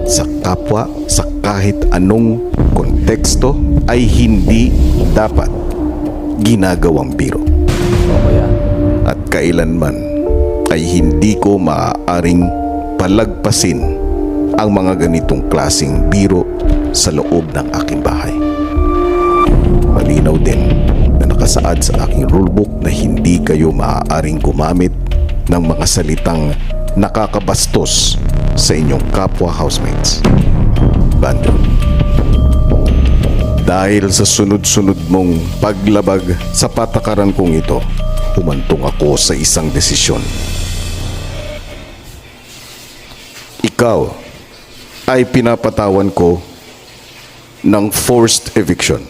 sa kapwa sa kahit anong konteksto ay hindi dapat ginagawang biro. At kailanman ay hindi ko maaaring palagpasin ang mga ganitong klaseng biro sa loob ng aking bahay. Malinaw din na nakasaad sa aking rulebook na hindi kayo maaaring gumamit ng mga salitang nakakabastos sa inyong kapwa housemates. Bando. Dahil sa sunod-sunod mong paglabag sa patakaran kong ito, humantong ako sa isang desisyon. Ikaw ay pinapatawan ko ng forced eviction.